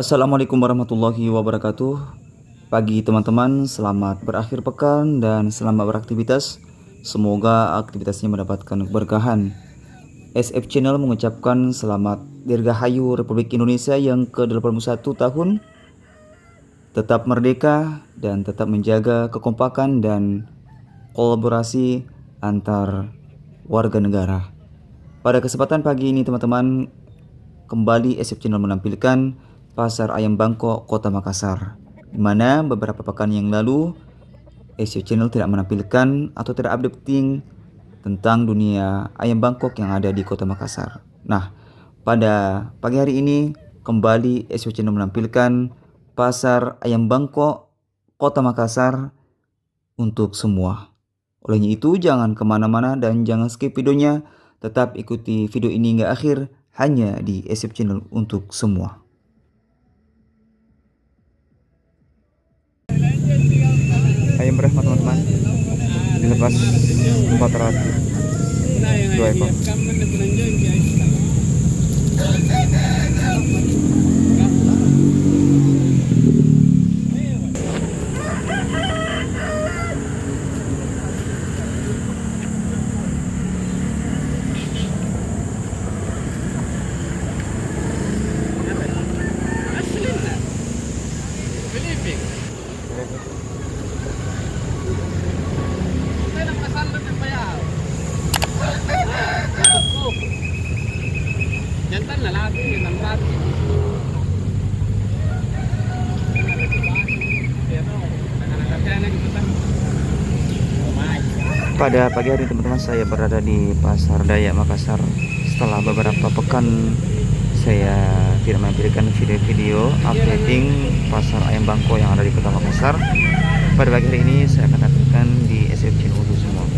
Assalamualaikum warahmatullahi wabarakatuh. Pagi teman-teman, selamat berakhir pekan dan selamat beraktivitas. Semoga aktivitasnya mendapatkan keberkahan. SF Channel mengucapkan selamat Dirgahayu Republik Indonesia yang ke-81 tahun. Tetap merdeka dan tetap menjaga kekompakan dan kolaborasi antar warga negara. Pada kesempatan pagi ini teman-teman, kembali SF Channel menampilkan Pasar Ayam Bangkok, Kota Makassar, di mana beberapa pekan yang lalu SF Channel tidak menampilkan atau tidak updating tentang dunia ayam Bangkok yang ada di Kota Makassar. Nah, pada pagi hari ini kembali SF Channel menampilkan Pasar Ayam Bangkok, Kota Makassar untuk semua. Olehnya itu jangan kemana-mana dan jangan skip videonya, tetap ikuti video ini hingga akhir hanya di SF Channel untuk semua. Ayam Brahma teman-teman dilepas 400 2 ekor. Pada pagi hari teman-teman, saya berada di Pasar Daya Makassar. Setelah beberapa pekan saya tidak menampilkan video-video updating pasar ayam Bangkok yang ada di Kota Makassar. Pada pagi hari ini saya akan tampilkan di SFC untuk semua.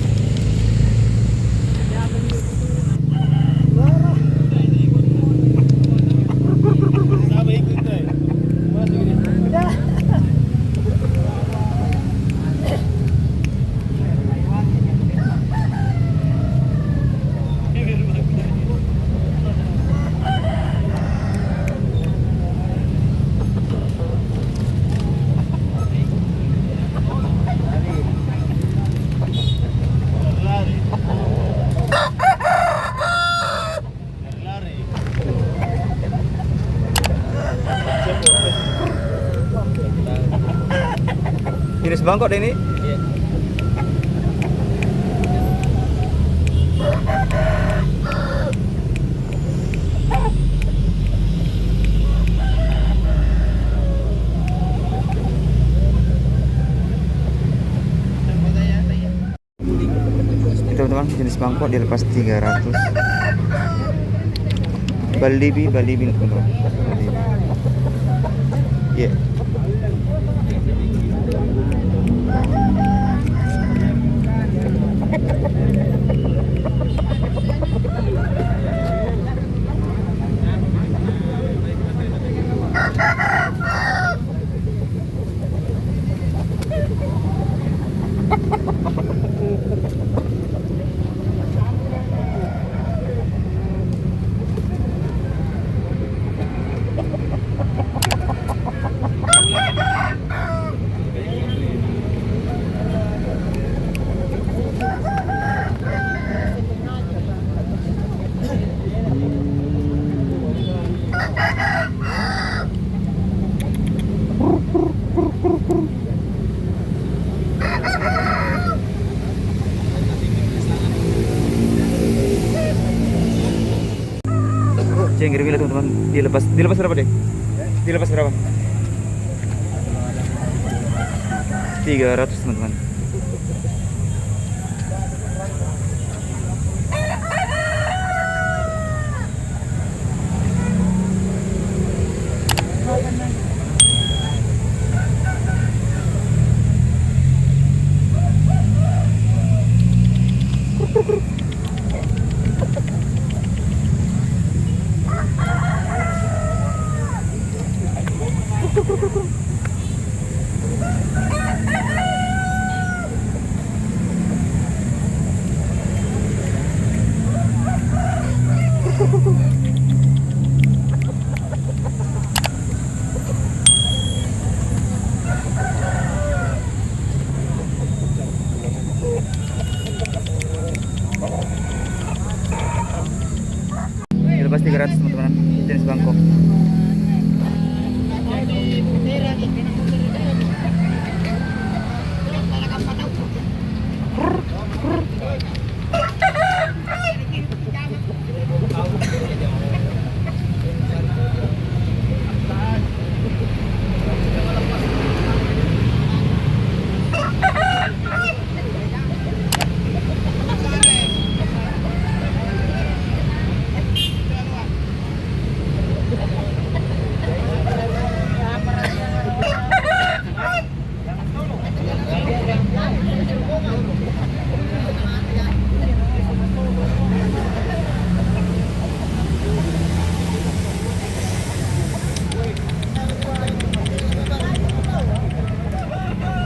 Jenis Bangkok deh ini. Iya. Itu teman-teman, jenis Bangkok dilepas 300. Balibi teman-teman. Iya. Yang kira teman-teman, dilepas berapa deh? Dilepas berapa? 300 teman-teman.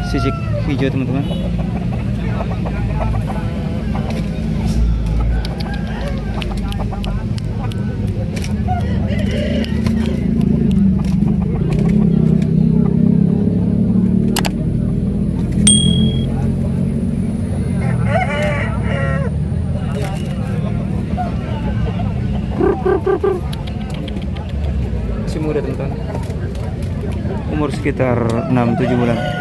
sisik hijau teman-teman. Masih muda teman-teman, umur sekitar 6-7 bulan.